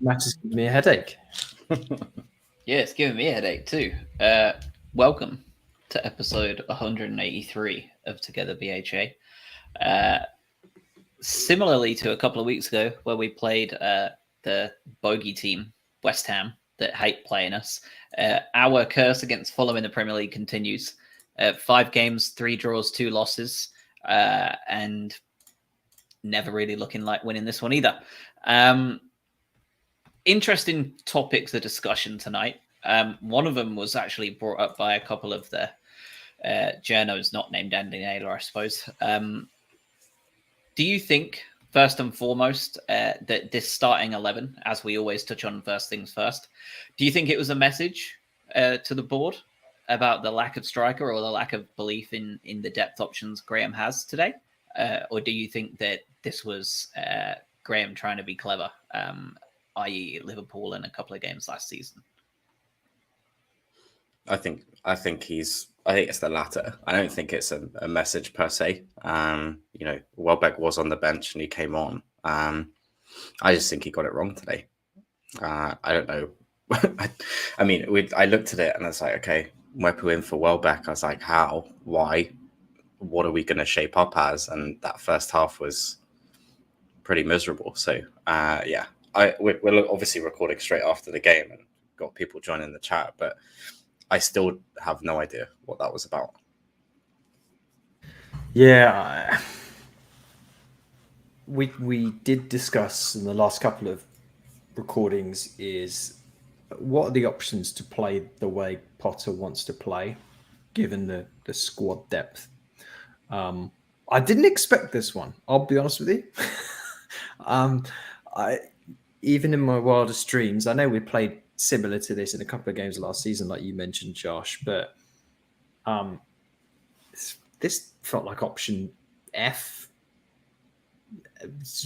Match is giving me a headache. Yeah, it's giving me a headache too. Welcome to episode 183 of Together BHA. Uh, Similarly to a couple of weeks ago, where we played the bogey team, West Ham, that hate playing us, our curse against Fulham in the Premier League continues. 5 games, 3 draws, 2 losses, and never really looking like winning this one either. Interesting topics of discussion tonight. One of them was actually brought up by a couple of the journos not named Andy Naylor, I suppose. Do you think, first and foremost, that this starting 11, as we always touch on first things first, do you think it was a message to the board about the lack of striker or the lack of belief in the depth options Graham has today? Or do you think that this was Graham trying to be clever, i.e. Liverpool in a couple of games last season? I think it's the latter. I don't think it's a message per se. Welbeck was on the bench and he came on. I just think he got it wrong today. I don't know. I looked at it and I was like, okay, Mwepu in for Welbeck. I was like, how? Why? What are we going to shape up as? And that first half was pretty miserable. So, we're obviously recording straight after the game and got people joining the chat, but I still have no idea what that was about. Yeah, we did discuss in the last couple of recordings is what are the options to play the way Potter wants to play, given the squad depth. I didn't expect this one. I'll be honest with you. I even in my wildest dreams, I know we played similar to this in a couple of games last season, like you mentioned, Josh, but this felt like option F,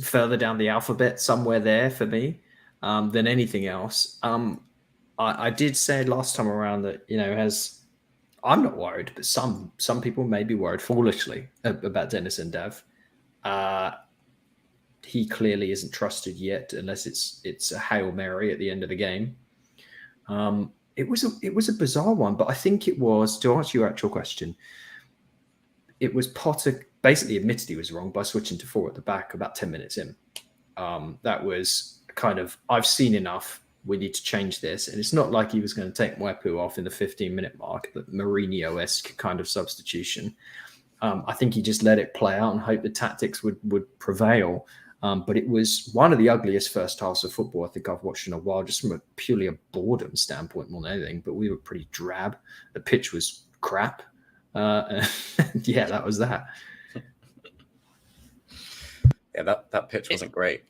further down the alphabet, somewhere there for me, than anything else. I did say last time around that, I'm not worried, but some people may be worried foolishly about Dennis and Dev. He clearly isn't trusted yet, unless it's a Hail Mary at the end of the game. It was a bizarre one, but I think it was, to answer your actual question, it was Potter basically admitted he was wrong by switching to 4 at the back about 10 minutes in. That was kind of, I've seen enough. We need to change this. And it's not like he was going to take Mwepu off in the 15-minute mark, the Mourinho-esque kind of substitution. I think he just let it play out and hoped the tactics would prevail. But it was one of the ugliest first halves of football I think I've watched in a while, just from purely a boredom standpoint more than anything. But we were pretty drab. The pitch was crap. Yeah, that was that. Yeah, that pitch wasn't great.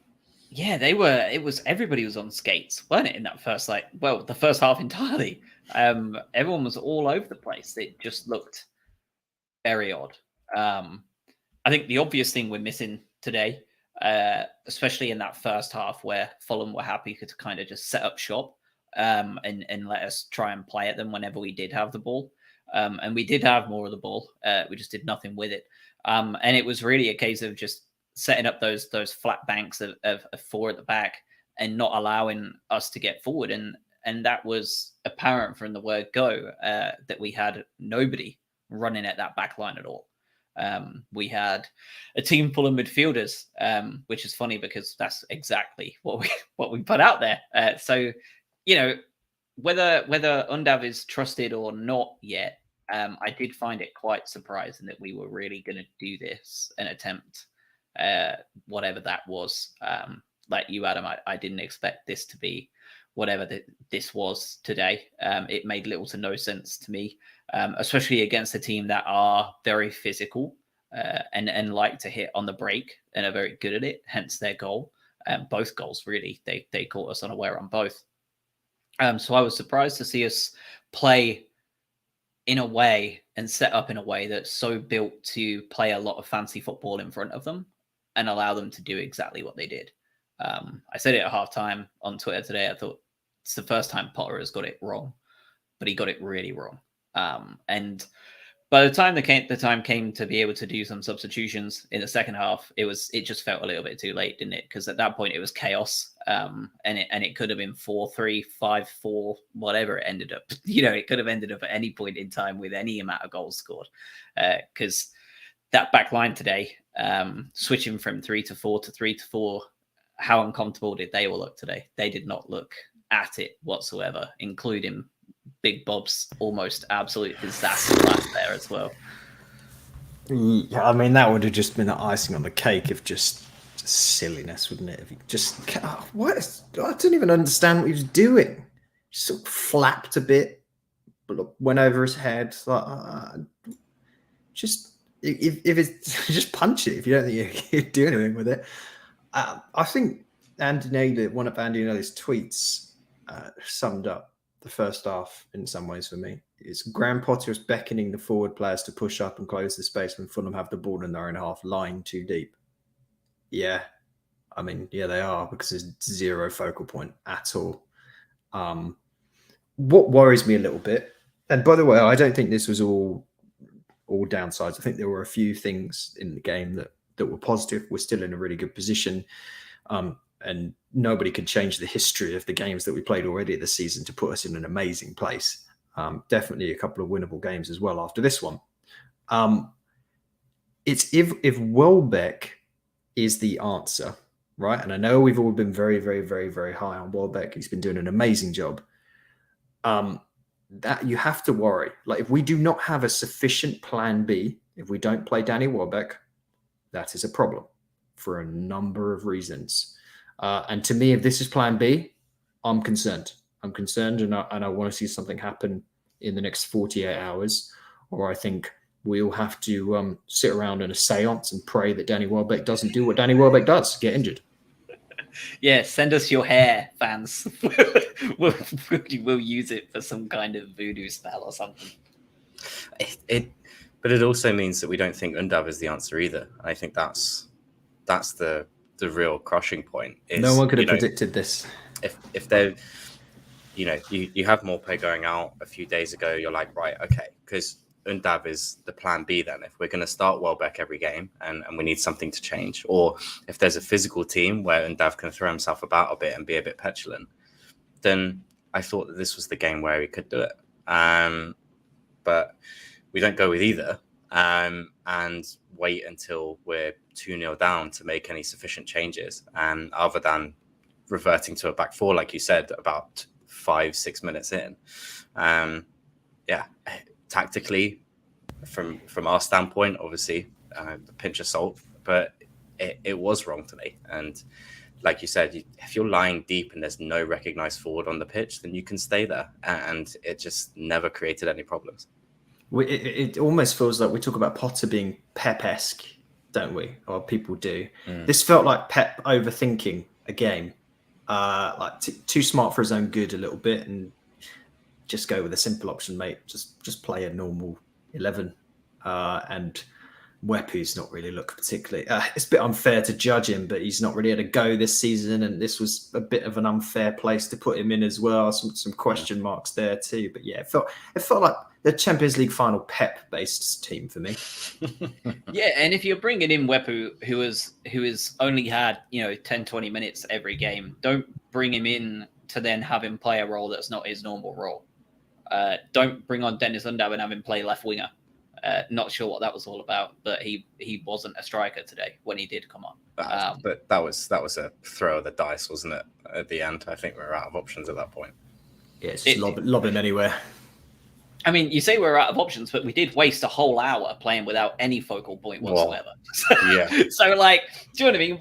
Yeah, everybody was on skates, weren't it, in that first, the first half entirely. Everyone was all over the place. It just looked very odd. I think the obvious thing we're missing today, especially in that first half where Fulham were happy to kind of just set up shop and let us try and play at them whenever we did have the ball. And we did have more of the ball. We just did nothing with it. And it was really a case of just setting up those flat banks of 4 at the back and not allowing us to get forward. And that was apparent from the word go, that we had nobody running at that back line at all. We had a team full of midfielders, which is funny because that's exactly what we put out there. So, whether Undav is trusted or not yet, I did find it quite surprising that we were really going to do this and attempt whatever that was. Like you, Adam, I didn't expect this to be whatever this was today. It made little to no sense to me, especially against a team that are very physical and like to hit on the break and are very good at it, hence their goal. Both goals, really, they caught us unaware on both. So I was surprised to see us play in a way and set up in a way that's so built to play a lot of fancy football in front of them and allow them to do exactly what they did. I said it at halftime on Twitter today. I thought it's the first time Potter has got it wrong, but he got it really wrong. And by the time the time came to be able to do some substitutions in the second half, it just felt a little bit too late, didn't it? Because at that point it was chaos, and it could have been 4-3, 5-4, whatever it ended up. It could have ended up at any point in time with any amount of goals scored. Because that back line today, switching from 3-4 to 3-4, how uncomfortable did they all look today? They did not look at it whatsoever, including Big Bob's almost absolute disaster last there as well. Yeah, I mean, that would have just been the icing on the cake of just silliness, wouldn't it? If he just what? I don't even understand what he was doing. Just sort of flapped a bit, went over his head. Like, just if it's just punch it if you don't think you do anything with it. I think Andy Naylor, one of Andy Naylor's tweets, summed up the first half in some ways for me. It's Graham Potter is beckoning the forward players to push up and close the space when Fulham have the ball in their own half, lying too deep. Yeah, I mean, yeah, they are, because there's zero focal point at all. What worries me a little bit, and by the way, I don't think this was all downsides. I think there were a few things in the game that were positive. We're still in a really good position. And nobody could change the history of the games that we played already this season to put us in an amazing place. Definitely a couple of winnable games as well after this one. It's if Welbeck is the answer, right? And I know we've all been very, very, very, very high on Welbeck. He's been doing an amazing job. That you have to worry. Like, if we do not have a sufficient plan B, if we don't play Danny Welbeck, that is a problem for a number of reasons. And to me, if this is plan B, I'm concerned. I'm concerned, and I want to see something happen in the next 48 hours, or I think we'll have to sit around in a seance and pray that Danny Welbeck doesn't do what Danny Welbeck does, get injured. Yeah, send us your hair, fans. we'll use it for some kind of voodoo spell or something. But it also means that we don't think Undav is the answer either. I think that's the real crushing point. Is, no one could have predicted this. If they're, you have Morpay going out a few days ago, you're like, right, okay, because Undav is the plan B then. If we're going to start Welbeck every game and we need something to change, or if there's a physical team where Undav can throw himself about a bit and be a bit petulant, then I thought that this was the game where he could do it. But we don't go with either and wait until we're 2-0 down to make any sufficient changes. And other than reverting to a back four, like you said, about 5-6 minutes in, tactically, from our standpoint, obviously, a pinch of salt, but it was wrong today. And like you said, if you're lying deep and there's no recognized forward on the pitch, then you can stay there. And it just never created any problems. It almost feels like we talk about Potter being Pep-esque, don't we? Or people do. This felt like Pep overthinking a game, like too smart for his own good a little bit, and just go with a simple option, mate. Just play a normal 11, and Wepu's not really looked particularly. It's a bit unfair to judge him, but he's not really had a go this season, and this was a bit of an unfair place to put him in as well. Some question marks there too, but yeah, it felt like the Champions League final Pep-based team for me. Yeah, and if you're bringing in Wepu, who has only had 10-20 minutes every game, don't bring him in to then have him play a role that's not his normal role. Don't bring on Dennis Undav and have him play left winger. Not sure what that was all about, but he wasn't a striker today when he did come on. But that was a throw of the dice, wasn't it? At the end, I think we were out of options at that point. Yeah, it's just lob him anywhere. I mean, you say we're out of options, but we did waste a whole hour playing without any focal point whatsoever. Yeah. So, like, do you know what I mean?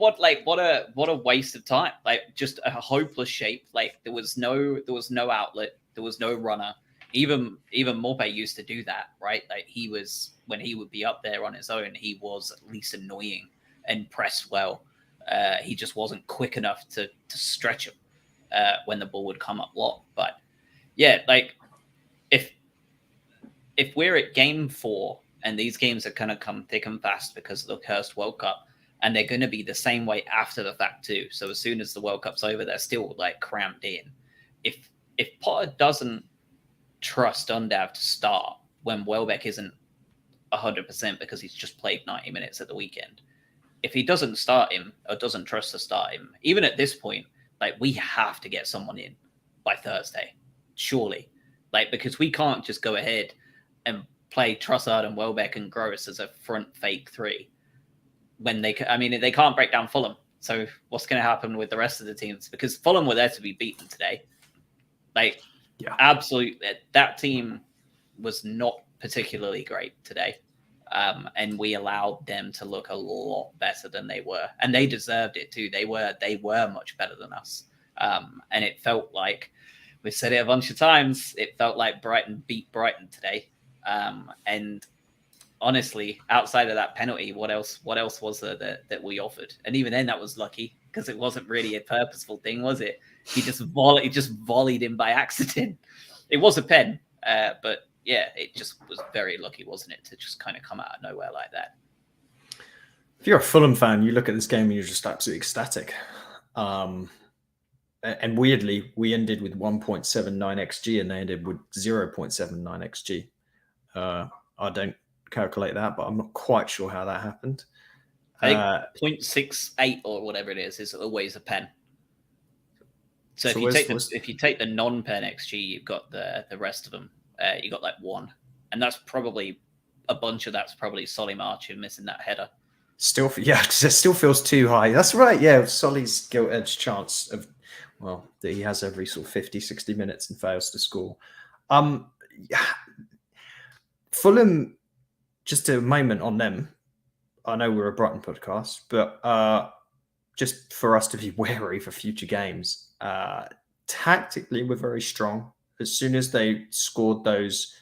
What a waste of time. Like, just a hopeless shape. Like, there was no outlet. There was no runner. Even Morpay used to do that, right? Like, when he would be up there on his own, he was at least annoying and pressed well. He just wasn't quick enough to stretch him when the ball would come up long. But yeah, like, if we're at game 4 and these games are going to come thick and fast because of the cursed World Cup, and they're going to be the same way after the fact too. So as soon as the World Cup's over, they're still like cramped in. If Potter doesn't trust Undav to start when Welbeck isn't 100% because he's just played 90 minutes at the weekend. If he doesn't start him or doesn't trust to start him, even at this point, like, we have to get someone in by Thursday, surely. Like, because we can't just go ahead and play Trossard and Welbeck and Gross as a front fake three when they can't break down Fulham. So what's going to happen with the rest of the teams? Because Fulham were there to be beaten today. Like, absolutely, that team was not particularly great today. And we allowed them to look a lot better than they were. And they deserved it too. They were much better than us. And it felt like, we've said it a bunch of times, it felt like Brighton beat Brighton today. And honestly, outside of that penalty, what else was there that we offered? And even then, that was lucky because it wasn't really a purposeful thing, was it? He just volleyed him by accident. It was a pen, but yeah, it just was very lucky, wasn't it, to just kind of come out of nowhere like that. If you're a Fulham fan, you look at this game and you're just absolutely ecstatic. And weirdly, we ended with 1.79 XG and they ended with 0.79 XG. I don't calculate that, but I'm not quite sure how that happened. I think 0.68 or whatever it is always a pen. So if you take the non-pen XG, you've got the rest of them. You got like 1, and that's probably a bunch of that's probably Solly Martin missing that header. Still, yeah, because it still feels too high. That's right. Yeah, Solly's gilt edge chance of, well, that he has every sort of 50, 60 minutes and fails to score. Fulham, just a moment on them. I know we're a Brighton podcast, but just for us to be wary for future games. Tactically, we're very strong. As soon as they scored those,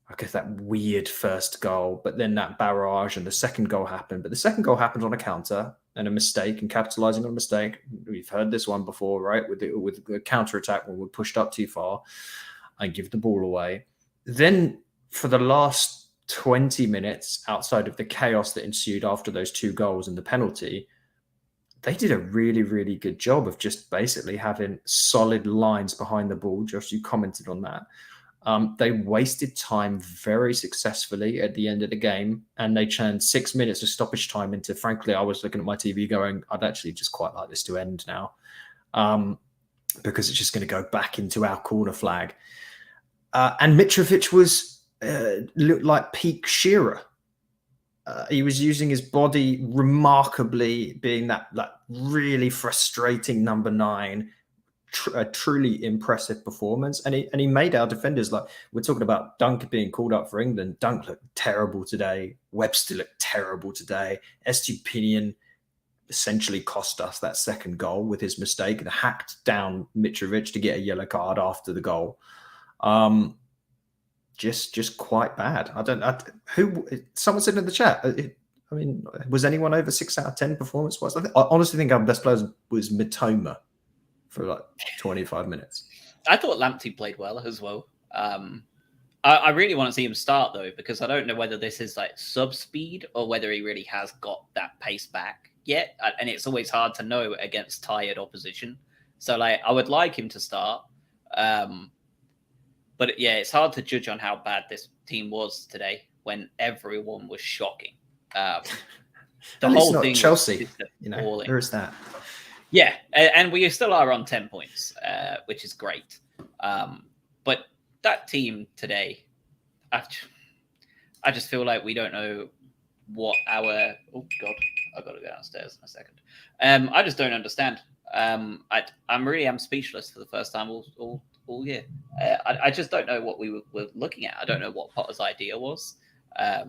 I guess that weird first goal, but then that barrage and the second goal happened. But the second goal happened on a counter and a mistake and capitalizing on a mistake. We've heard this one before, right? With the counter attack when we're pushed up too far and give the ball away. Then for the last 20 minutes, outside of the chaos that ensued after those 2 goals and the penalty, they did a really, really good job of just basically having solid lines behind the ball. Josh, you commented on that. They wasted time very successfully at the end of the game, and they turned 6 minutes of stoppage time into, frankly, I was looking at my TV going, I'd actually just quite like this to end now, because it's just going to go back into our corner flag. And Mitrovic looked like peak Shearer. He was using his body remarkably, being that really frustrating number 9, a truly impressive performance. And he made our defenders, like, we're talking about Dunk being called up for England. Dunk looked terrible today. Webster looked terrible today. Estupinian essentially cost us that second goal with his mistake and hacked down Mitrovic to get a yellow card after the goal. Just quite bad. Someone said in the chat, I mean, was anyone over 6 out of 10 performance-wise? I honestly think our best player was Mitoma for like 25 minutes. I thought Lamptey played well as well. I really want to see him start, though, because I don't know whether this is like sub-speed or whether he really has got that pace back yet. And it's always hard to know against tired opposition. So, like, I would like him to start. But yeah, it's hard to judge on how bad this team was today when everyone was shocking. The whole thing, Chelsea, there is that. Yeah, and we still are on 10 points, which is great. But that team today, I just feel like we don't know what our. Oh God, I've got to go downstairs in a second. I just don't understand. I'm speechless for the first time all year. I just don't know what we were looking at. I don't know what Potter's idea was. I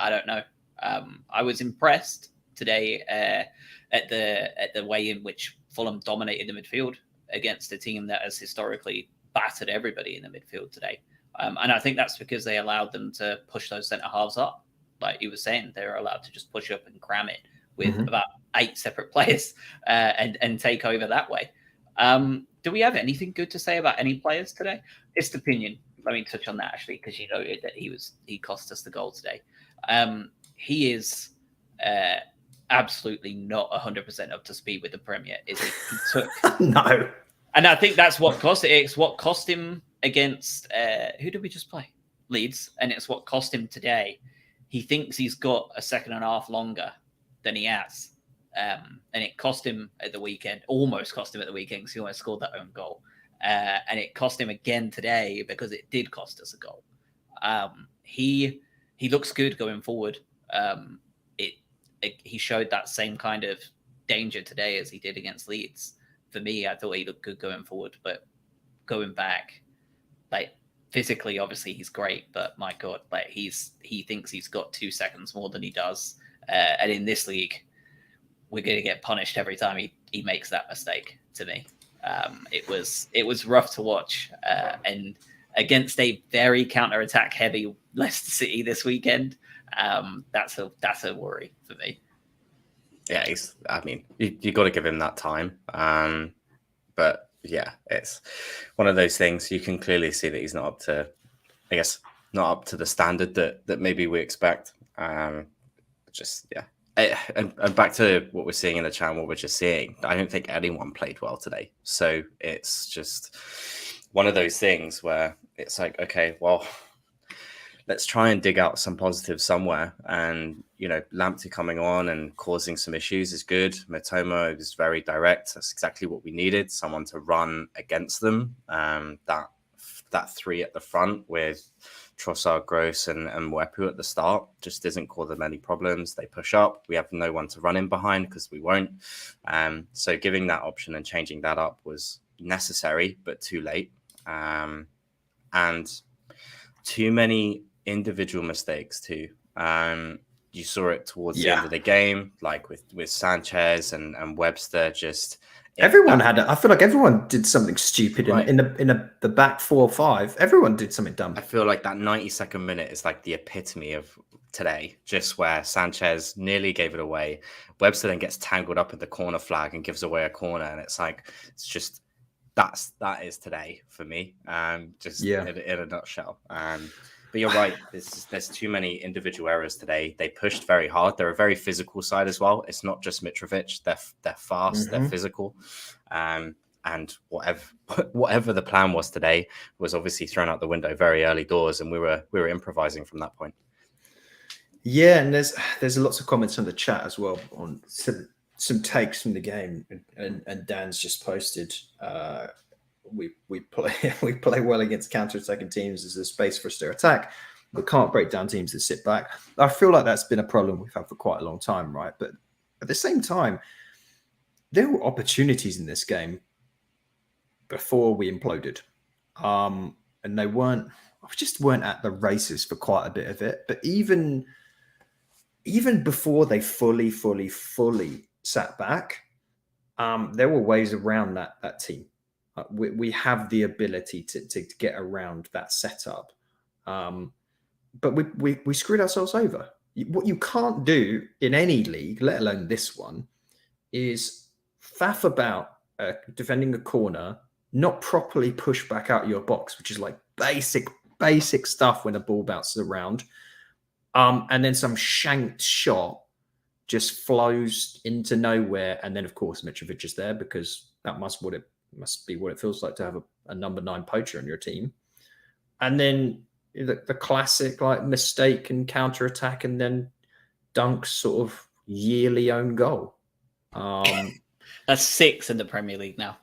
don't know. I was impressed today at the way in which Fulham dominated the midfield against a team that has historically battered everybody in the midfield today. And I think that's because they allowed them to push those centre halves up. Like you were saying, they're allowed to just push up and cram it with about 8 separate players and take over that way. Do we have anything good to say about any players today? It's opinion. Let me touch on that actually, because you noted that he cost us the goal today. He is absolutely not 100% up to speed with the Premier, is he? He took no, and I think that's what cost it. It's what cost him against who did we just play? Leeds, and it's what cost him today. He thinks he's got a second and a half longer than he has. And it cost him at the weekend, almost cost him at the weekend because he almost scored that own goal. And it cost him again today because it did cost us a goal. He looks good going forward. He showed that same kind of danger today as he did against Leeds. For me, I thought he looked good going forward, but going back, like physically, obviously he's great, but my God, like he thinks he's got 2 seconds more than he does. And in this league, we're going to get punished every time he makes that mistake. To me, it was rough to watch, and against a very counter-attack heavy Leicester City this weekend, that's a worry for me. Yeah, you got to give him that time, but yeah, it's one of those things. You can clearly see that he's not up to, I guess, not up to the standard that maybe we expect. Just yeah. And back to what we're seeing in the channel, what we're just seeing, I don't think anyone played well today. So it's just one of those things where it's like, okay, well, let's try and dig out some positives somewhere. And, Lamptey coming on and causing some issues is good. Mitoma is very direct. That's exactly what we needed, someone to run against them. That three at the front with Trossard, Gross, and Mwepu at the start just doesn't cause them any problems. They push up. We have no one to run in behind because we won't. So giving that option and changing that up was necessary, but too late. And too many individual mistakes too. You saw it towards the end of the game, like with Sanchez and Webster. Just everyone I feel like everyone did something stupid in the back 4 or 5. Everyone did something dumb. I feel like that 92nd minute is like the epitome of today, just where Sanchez nearly gave it away. Webster then gets tangled up in the corner flag and gives away a corner, and it's just that is today for me. In a nutshell. But you're right. There's too many individual errors today. They pushed very hard. They're a very physical side as well. It's not just Mitrovic. They're fast. They're physical. And whatever the plan was today was obviously thrown out the window very early doors, and we were improvising from that point. Yeah, and there's lots of comments on the chat as well on some takes from the game, and Dan's just posted. We play well against counter-attacking teams. There's a space for us to attack. We can't break down teams that sit back. I feel like that's been a problem we've had for quite a long time, right? But at the same time, there were opportunities in this game before we imploded, and we just weren't at the races for quite a bit of it. But even before they fully sat back, there were ways around that team. We have the ability to get around that setup, but we screwed ourselves over. What you can't do in any league, let alone this one, is faff about defending a corner, not properly push back out your box, which is like basic stuff when a ball bounces around, and then some shanked shot just flows into nowhere, and then of course Mitrovic is there because that must be what it feels like to have a number 9 poacher on your team. And then the classic like mistake and counter attack, and then Dunk's sort of yearly own goal. That's 6 in the Premier League now.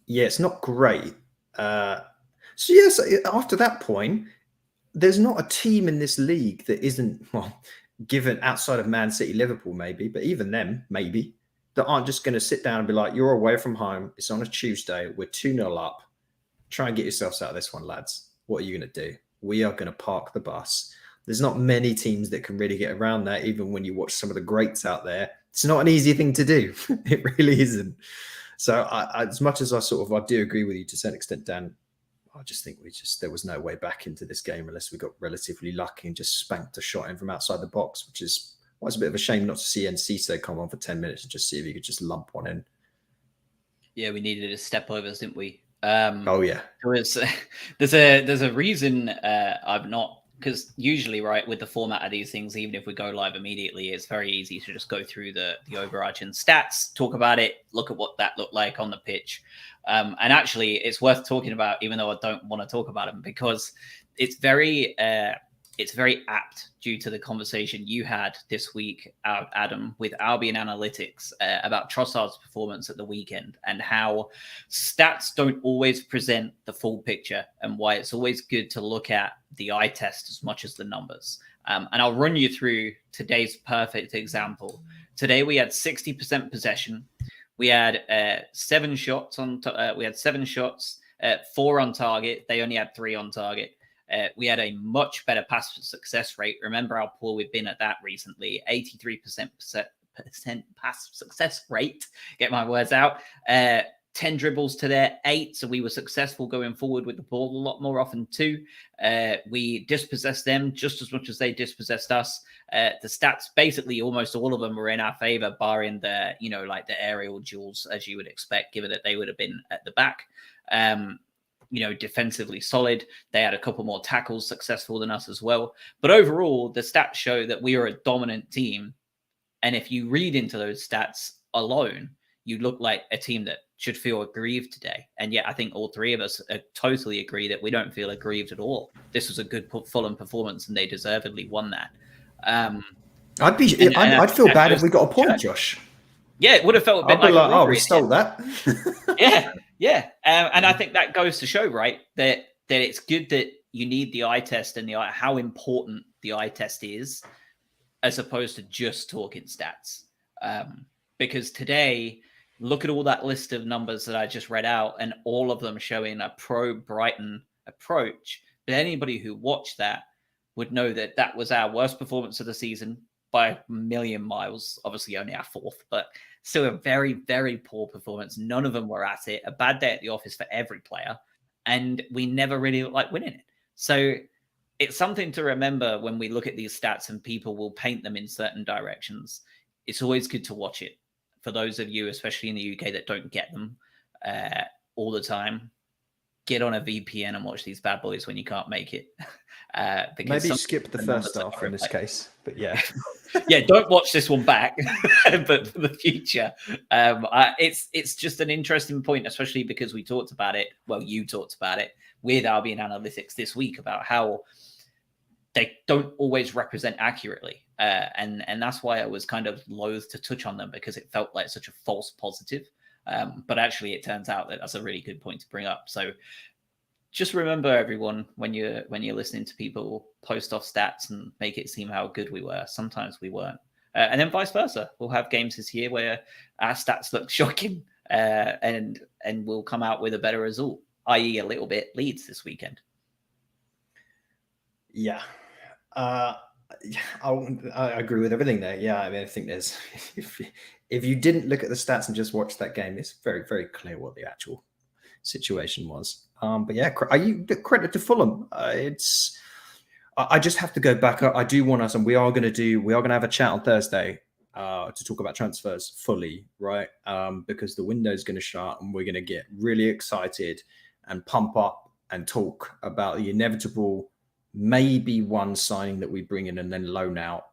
Yeah, it's not great. So yes, after that point, there's not a team in this league that isn't, well, given outside of Man City, Liverpool maybe, but even them maybe, that aren't just going to sit down and be like, you're away from home. It's on a Tuesday. We're 2-0 up. Try and get yourselves out of this one, lads. What are you going to do? We are going to park the bus. There's not many teams that can really get around that. Even when you watch some of the greats out there, it's not an easy thing to do. It really isn't. So as much as I do agree with you to a certain extent, Dan, I just think there was no way back into this game unless we got relatively lucky and just spanked a shot in from outside the box, which is, well, it's a bit of a shame not to see Enciso come on for 10 minutes and just see if he could just lump one in. Yeah, we needed a step overs, didn't we? Oh yeah. There's a reason I'm not, because usually, right, with the format of these things, even if we go live immediately, it's very easy to just go through the overarching stats, talk about it, look at what that looked like on the pitch. And actually, it's worth talking about, even though I don't want to talk about them, because it's very apt due to the conversation you had this week, Adam, with Albion Analytics about Trossard's performance at the weekend and how stats don't always present the full picture and why it's always good to look at the eye test as much as the numbers. And I'll run you through today's perfect example. Today we had 60% possession. We had 7 shots on. We had 7 shots, 4 on target. They only had 3 on target. We had a much better pass success rate. Remember how poor we've been at that recently. 83% pass success rate. Get my words out. 10 dribbles to their 8. So we were successful going forward with the ball a lot more often too. We dispossessed them just as much as they dispossessed us. The stats, basically almost all of them were in our favor, barring the, like the aerial duels, as you would expect, given that they would have been at the back. Defensively solid. They had a couple more tackles successful than us as well. But overall, the stats show that we are a dominant team. And if you read into those stats alone, you look like a team that should feel aggrieved today. And yet I think all 3 of us totally agree that we don't feel aggrieved at all. This was a good Fulham performance and they deservedly won that. I'd feel bad if we got a point, Josh. Yeah, it would have felt a bit like oh, we stole that. Yeah. And I think that goes to show, right, that it's good that you need the eye test and how important the eye test is, as opposed to just talking stats. Because today, look at all that list of numbers that I just read out, and all of them showing a pro-Brighton approach. But anybody who watched that would know that that was our worst performance of the season by a million miles. Obviously only our 4th, but still a very, very poor performance. None of them were at it. A bad day at the office for every player. And we never really looked like winning it. So it's something to remember when we look at these stats and people will paint them in certain directions. It's always good to watch it. For those of you, especially in the UK, that don't get them all the time, get on a VPN and watch these bad boys when you can't make it. Maybe skip the first half in this case, but yeah. Yeah, don't watch this one back, but for the future. It's just an interesting point, especially because we talked about it. Well, you talked about it with Albion Analytics this week about how they don't always represent accurately. And that's why I was kind of loath to touch on them, because it felt like such a false positive. But actually, it turns out that that's a really good point to bring up. So just remember, everyone, when you're listening to people post off stats and make it seem how good we were, sometimes we weren't. And then vice versa. We'll have games this year where our stats look shocking and we'll come out with a better result, i.e. a little bit Leeds this weekend. Yeah. I agree with everything there. Yeah, I mean, I think there's if you didn't look at the stats and just watch that game, it's very, very clear what the actual situation was. But yeah, credit to Fulham. I just have to go back. I do want us, and we are going to have a chat on Thursday to talk about transfers fully, right? Because the window's going to shut, and we're going to get really excited and pump up and talk about the inevitable maybe one signing that we bring in and then loan out,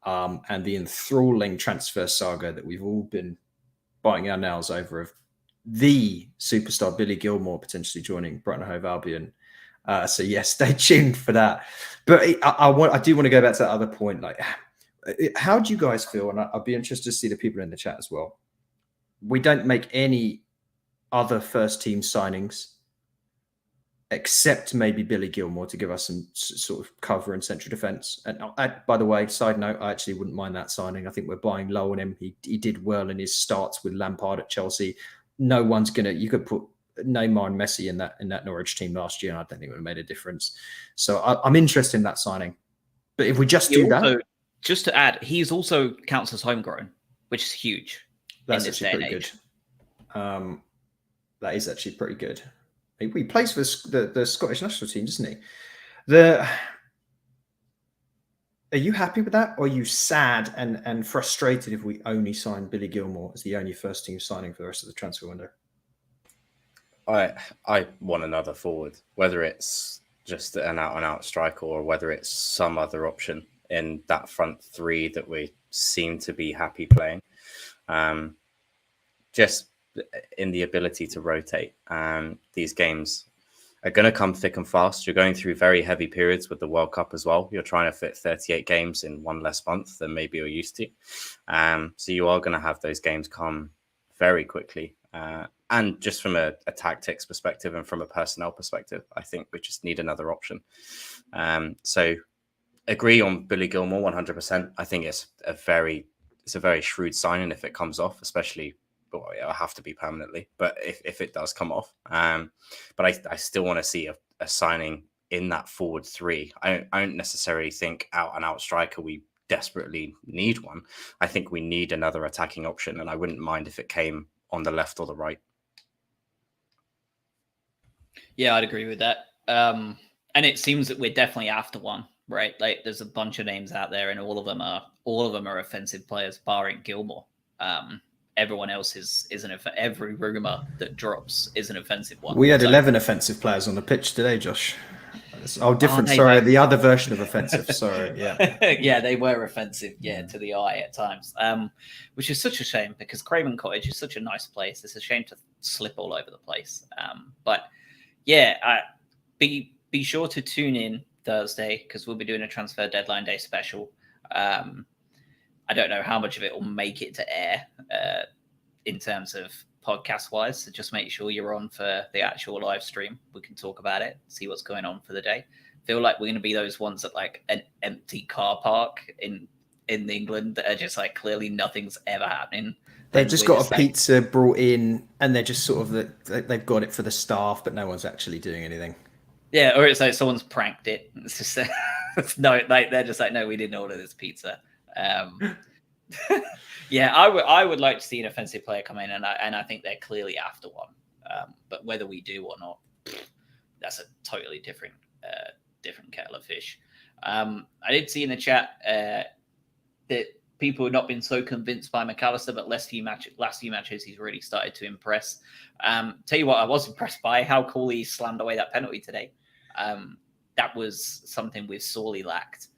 and the enthralling transfer saga that we've all been biting our nails over of the superstar Billy Gilmore potentially joining Brighton & Hove Albion. So yes, stay tuned for that. But I do want to go back to that other point. Like, how do you guys feel? And I'd be interested to see the people in the chat as well. We don't make any other first team signings except maybe Billy Gilmore to give us some sort of cover in central defence. And by the way, side note, I actually wouldn't mind that signing. I think we're buying low on him. He did well in his starts with Lampard at Chelsea. No one's gonna. You could put Neymar and Messi in that Norwich team last year, and I don't think it would have made a difference. So I'm interested in that signing. But if we just do that, just to add, he's also counts as homegrown, which is huge. That's actually pretty good. That is actually pretty good. He plays for the Scottish national team, doesn't he? Are you happy with that, or are you sad and frustrated if we only sign Billy Gilmore as the only first team signing for the rest of the transfer window? I want another forward, whether it's just an out-and-out striker or whether it's some other option in that front 3 that we seem to be happy playing. Just in the ability to rotate these games. are going to come thick and fast. You're going through very heavy periods with the World Cup as well. You're trying to fit 38 games in one less month than maybe you're used to. So you are going to have those games come very quickly. And just from a tactics perspective and from a personnel perspective, I think we just need another option. So agree on Billy Gilmore 100%. I think it's a very shrewd signing if it comes off, especially, well, it'll have to be permanently, but if it does come off. But I still want to see a signing in that forward three. I don't necessarily think out and out striker we desperately need one. I think we need another attacking option, and I wouldn't mind if it came on the left or the right. Yeah, I'd agree with that. And it seems that we're definitely after one, right? Like there's a bunch of names out there, and all of them are offensive players, barring Gilmore. Everyone else is every rumor that drops is an offensive one. We had 11 offensive players on the pitch today, Josh. Different. The other version of offensive. Sorry, yeah. Yeah, they were offensive, to the eye at times, which is such a shame because Craven Cottage is such a nice place. It's a shame to slip all over the place. But yeah, be sure to tune in Thursday because we'll be doing a transfer deadline day special. I don't know how much of it will make it to air in terms of podcast wise. So just make sure you're on for the actual live stream. We can talk about it, see what's going on for the day. Feel like we're going to be those ones at like an empty car park in England that are just like clearly nothing's ever happening. They've just got a pizza brought in and they're just sort of they've got it for the staff, but no one's actually doing anything. Yeah, or it's like someone's pranked it. It's just no, like they're just like, no, we didn't order this pizza. Yeah, I would like to see an offensive player come in, and I think they're clearly after one. But whether we do or not, that's a totally different kettle of fish. I did see in the chat that people have not been so convinced by McAllister, but last few matches he's really started to impress. Tell you what, I was impressed by how cool he slammed away that penalty today. That was something we sorely lacked.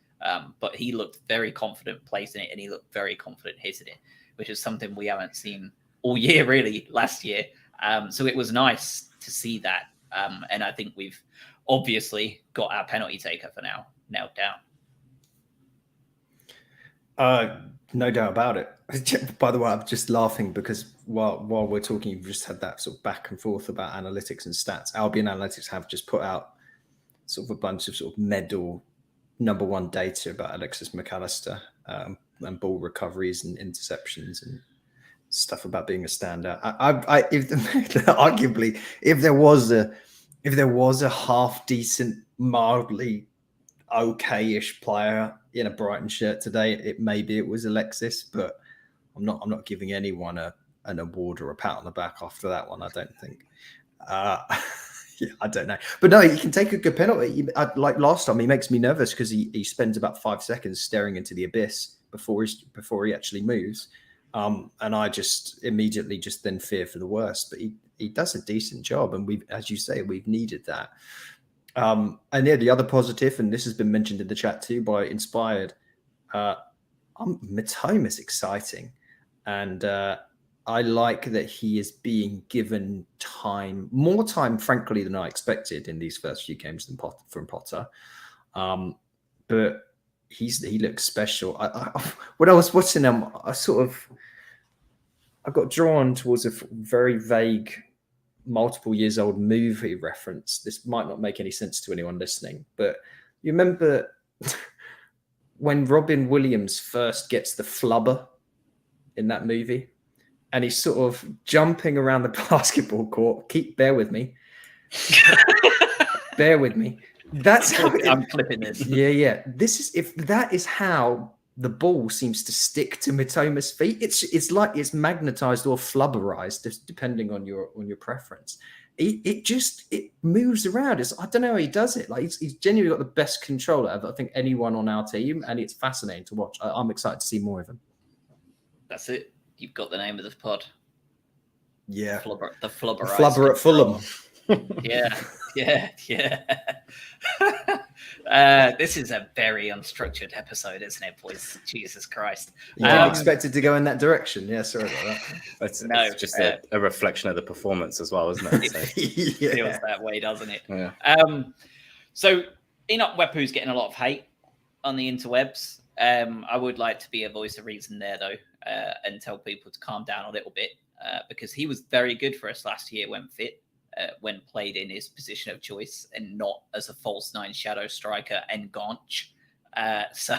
But he looked very confident placing it, and he looked very confident hitting it, which is something we haven't seen all year, really, last year. So it was nice to see that. And I think we've obviously got our penalty taker for now nailed down. No doubt about it. By the way, I'm just laughing because while we're talking, you've just had that sort of back and forth about analytics and stats. Albion Analytics have just put out sort of a bunch of sort of medal number one data about Alexis McAllister and ball recoveries and interceptions and stuff about being a standout. Arguably, if there was a half decent, mildly okay-ish player in a Brighton shirt today, it was Alexis, but I'm not giving anyone an award or a pat on the back after that one. I don't think. Yeah, I don't know, but no, he can take a good penalty. Like last time, he makes me nervous because he spends about 5 seconds staring into the abyss before he actually moves, and I just immediately just then fear for the worst. But he does a decent job, and as you say, we've needed that. And yeah, the other positive, and this has been mentioned in the chat too by Inspired, Mitoma is exciting, and I like that he is being given more time, frankly, than I expected in these first few games from Potter. But he looks special. When I was watching him, I got drawn towards a very vague, multiple years old movie reference. This might not make any sense to anyone listening, but you remember when Robin Williams first gets the flubber in that movie? And he's sort of jumping around the basketball court. Bear with me. Bear with me. That's how I'm clipping this. Yeah. That is how the ball seems to stick to Mitoma's feet. It's like it's magnetized or flubberized, depending on your preference. It moves around. I don't know how he does it. Like he's genuinely got the best control of I think anyone on our team, and it's fascinating to watch. I'm excited to see more of him. That's it. You've got the name of this pod. Yeah. The flubber at Fulham. Yeah. Yeah. This is a very unstructured episode, isn't it, boys? Jesus Christ. You didn't expect it to go in that direction. Yeah, sorry about that. It's just a reflection of the performance as well, isn't it? So. It feels that way, doesn't it? Yeah. So Enoch Wepu's getting a lot of hate on the interwebs. I would like to be a voice of reason there, though, and tell people to calm down a little bit, because he was very good for us last year when fit. When played in his position of choice and not as a false nine shadow striker and Gaunch. So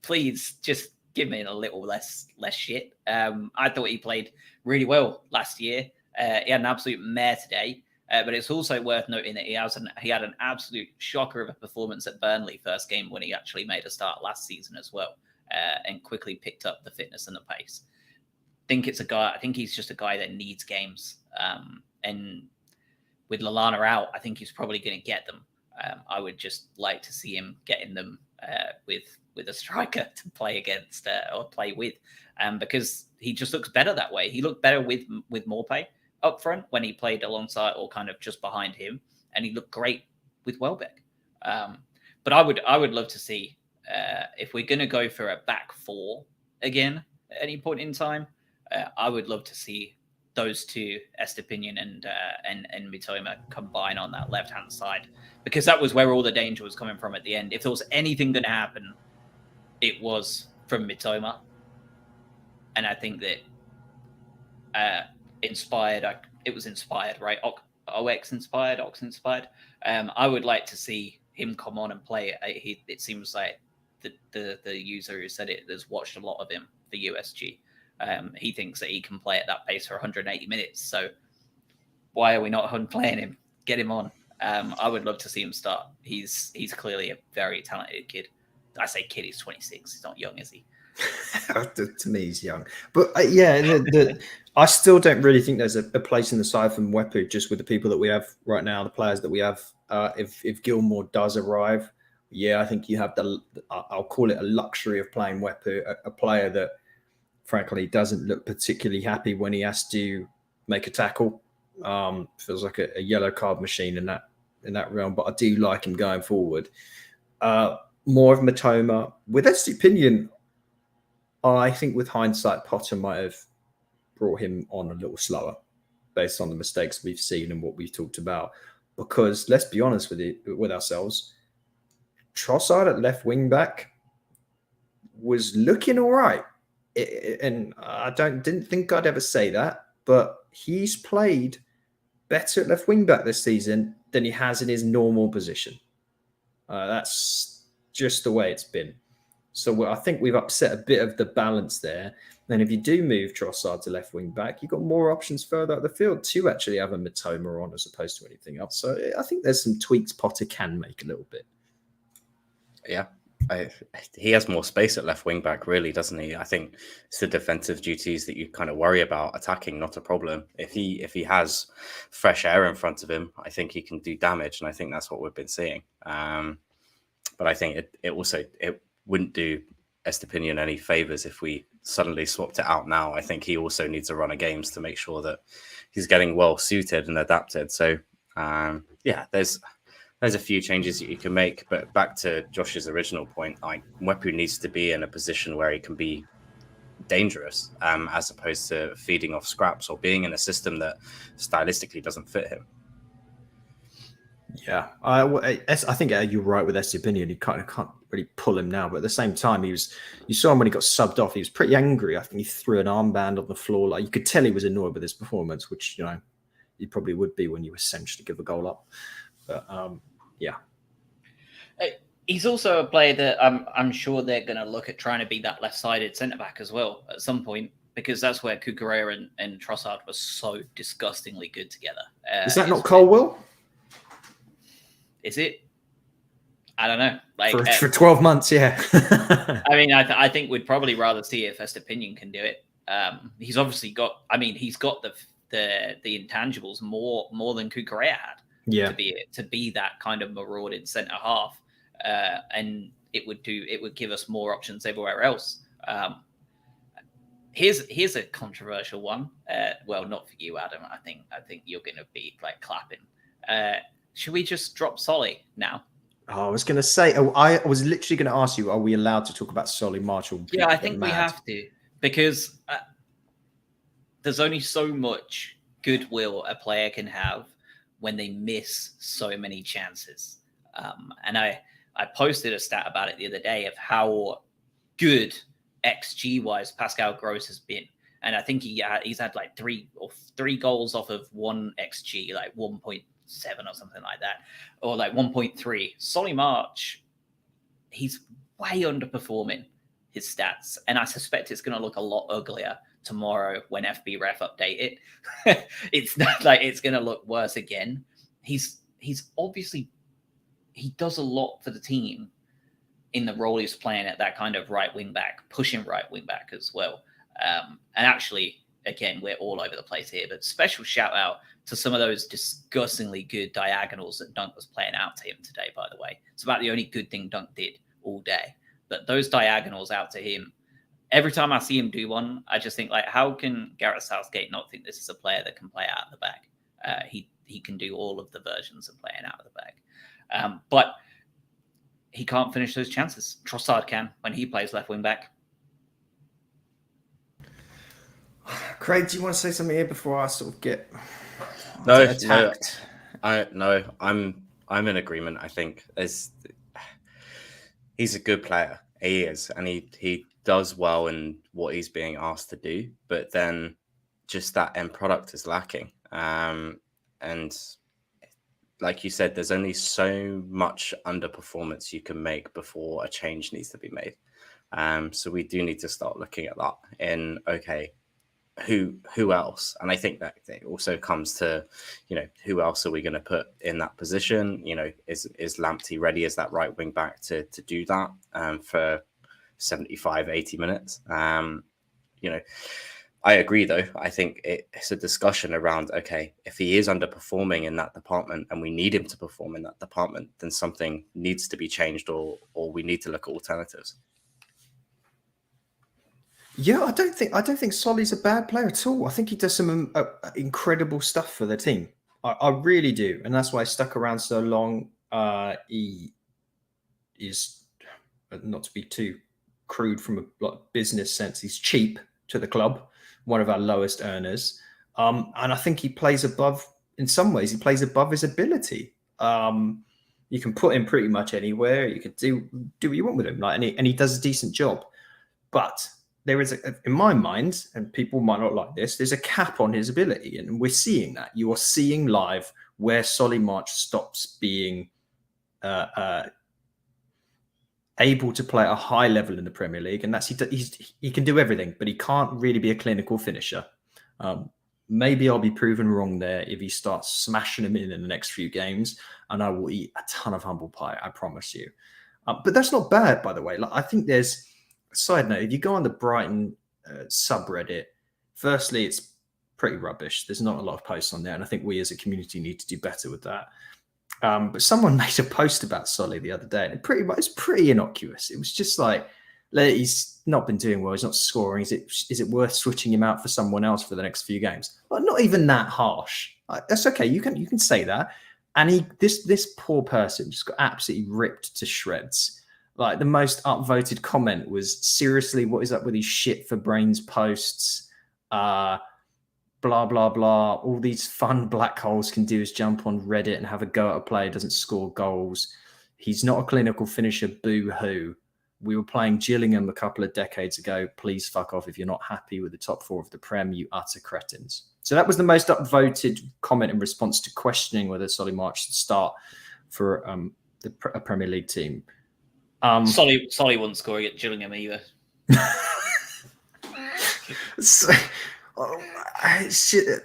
please just give me a little less shit. I thought he played really well last year. He had an absolute mare today, but it's also worth noting that he had an absolute shocker of a performance at Burnley first game when he actually made a start last season as well, and quickly picked up the fitness and the pace. I think he's just a guy that needs games, and with Lallana out, I think he's probably going to get them. I would just like to see him getting them with a striker to play against or play with, because he just looks better that way. He looked better with Morpay up front when he played alongside or kind of just behind him, and he looked great with Welbeck. But I would love to see if we're going to go for a back four again at any point in time. I would love to see those two, Estepinian and Mitoma, combine on that left-hand side, because that was where all the danger was coming from at the end. If there was anything going to happen, it was from Mitoma. And I think that it was inspired, right? Ox inspired. I would like to see him come on and play. It seems like the user who said it has watched a lot of him for USG. He thinks that he can play at that pace for 180 minutes. So why are we not playing him? Get him on. I would love to see him start. He's clearly a very talented kid. I say kid, he's 26. He's not young, is he? To me, he's young. But I still don't really think there's a place in the side for Mwepu, just with the people that we have right now, the players that we have. If Gilmore does arrive, I think you have I'll call it a luxury of playing Mwepu, a player that frankly doesn't look particularly happy when he has to make a tackle. Feels like a yellow card machine in that realm, but I do like him going forward. More of Mitoma. With Estepinian, I think with hindsight, Potter might have brought him on a little slower based on the mistakes we've seen and what we've talked about. Because let's be honest with ourselves, Trossard at left wing back was looking all right. And I didn't think I'd ever say that, but he's played better at left wing back this season than he has in his normal position. That's just the way it's been. So I think we've upset a bit of the balance there. And if you do move Trossard to left wing back, you've got more options further up the field to actually have a Mitoma on as opposed to anything else. So I think there's some tweaks Potter can make a little bit. Yeah. He has more space at left wing back, really, doesn't he? I think it's the defensive duties that you kind of worry about. Attacking, not a problem. If he has fresh air in front of him, I think he can do damage, and I think that's what we've been seeing. But I think it wouldn't do Estepinian any favors if we suddenly swapped it out now. I think he also needs a run of games to make sure that he's getting well suited and adapted. So there's a few changes that you can make, but back to Josh's original point, Mwepu needs to be in a position where he can be dangerous, as opposed to feeding off scraps or being in a system that stylistically doesn't fit him. Yeah, I think you're right with Estepinian. You kind of can't really pull him now, but at the same time, you saw him when he got subbed off. He was pretty angry. I think he threw an armband on the floor. Like, you could tell he was annoyed with his performance, which you probably would be when you essentially give a goal up. But yeah, he's also a player that I'm sure they're going to look at trying to be that left-sided centre back as well at some point, because that's where Cucurella and Trossard were so disgustingly good together. Is that not Colwell? Is it? I don't know. For 12 months, yeah. I mean, I think we'd probably rather see if Estepinian can do it. He's obviously got. I mean, he's got the intangibles more than Cucurella had. Yeah. To be that kind of marauding centre half, and it would give us more options everywhere else. Here's a controversial one. Well, not for you, Adam. I think you're going to be clapping. should we just drop Solly now? Oh, I was going to say, I was literally going to ask you, are we allowed to talk about Solly Marshall? Yeah, I think we have to, because there's only so much goodwill a player can have when they miss so many chances. And I posted a stat about it the other day of how good XG wise Pascal Gross has been. And I think he's had like three goals off of 1 XG, like 1.7 or something like that, or like 1.3. Solly March, he's way underperforming his stats, and I suspect it's going to look a lot uglier tomorrow when FB Ref update it. It's not like it's going to look worse again. He's obviously, he does a lot for the team in the role he's playing at that kind of right wing back, pushing right wing back as well. And actually, again, we're all over the place here, but special shout out to some of those disgustingly good diagonals that Dunk was playing out to him today, by the way. It's about the only good thing Dunk did all day. But those diagonals out to him, every time I see him do one, I just think, like, how can Gareth Southgate not think this is a player that can play out of the back? He can do all of the versions of playing out of the back. But he can't finish those chances. Trossard can when he plays left wing back. Craig, do you want to say something here before I sort of get attacked? No, I'm in agreement. I think he's a good player. He is, and he does well in what he's being asked to do. But then, just that end product is lacking. And like you said, there's only so much underperformance you can make before a change needs to be made. So we do need to start looking at that. And okay, who else? And I think that it also comes to, who else are we going to put in that position? Is Lamptey ready as that right wing back to do that for 75, 80 minutes? I agree, though. I think it's a discussion around, okay, if he is underperforming in that department and we need him to perform in that department, then something needs to be changed or we need to look at alternatives. Yeah, I don't think Solly's a bad player at all. I think he does some incredible stuff for the team. I really do, and that's why I stuck around so long. He is, not to be too crude from a business sense, he's cheap to the club, one of our lowest earners, and I think he plays above. In some ways, he plays above his ability. You can put him pretty much anywhere. You can do what you want with him, and he does a decent job, but there is, in my mind, and people might not like this, there's a cap on his ability. And we're seeing that. You are seeing live where Solly March stops being able to play at a high level in the Premier League. And that's he can do everything, but he can't really be a clinical finisher. Maybe I'll be proven wrong there if he starts smashing him in the next few games, and I will eat a ton of humble pie, I promise you. But that's not bad, by the way. I think there's... Side note, if you go on the Brighton subreddit, firstly, it's pretty rubbish. There's not a lot of posts on there, and I think we as a community need to do better with that. But someone made a post about Solly the other day, and it's pretty innocuous. It was just like, he's not been doing well. He's not scoring. Is it worth switching him out for someone else for the next few games? Well, not even that harsh. That's okay. You can say that. And this poor person just got absolutely ripped to shreds. Like, the most upvoted comment was, seriously, what is up with these shit for brains posts? Blah, blah, blah. All these fun black holes can do is jump on Reddit and have a go at a player who doesn't score goals. He's not a clinical finisher, boo-hoo. We were playing Gillingham a couple of decades ago. Please fuck off if you're not happy with the top four of the Prem, you utter cretins. So that was the most upvoted comment in response to questioning whether Solly March should start for a Premier League team. Solly wasn't scoring at Gillingham either.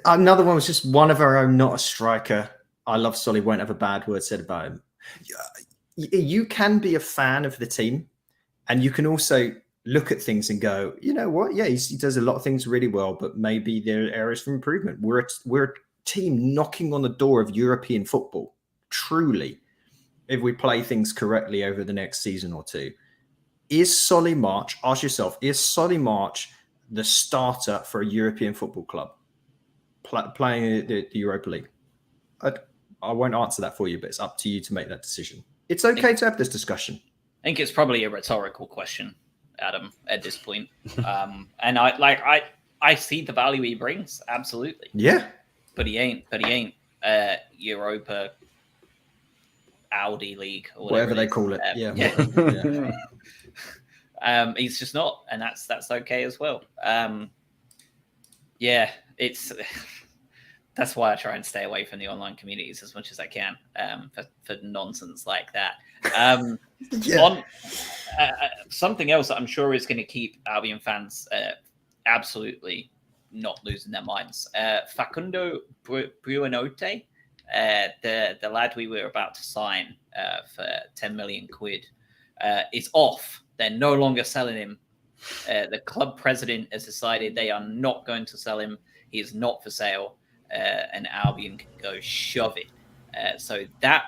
Another one was just one of our own, not a striker. I love Solly, won't have a bad word said about him. You can be a fan of the team, and you can also look at things and go, you know what? Yeah, he does a lot of things really well, but maybe there are areas for improvement. We're a team knocking on the door of European football, truly. If we play things correctly over the next season or two. Is Solly March, ask yourself, is Solly March the starter for a European football club playing the Europa League? I won't answer that for you, but it's up to you to make that decision. It's okay to have this discussion. I think it's probably a rhetorical question, Adam, at this point. And I see the value he brings, absolutely. Yeah. But he ain't Europa Audi League or whatever they call it. He's just not, and that's okay as well. It's that's why I try and stay away from the online communities as much as I can for nonsense like that. Something else that I'm sure is going to keep Albion fans absolutely not losing their minds. Facundo Buenote, the lad we were about to sign for 10 million quid, is off. They're no longer selling him. The club president has decided they are not going to sell him. He is not for sale, and Albion can go shove it. So that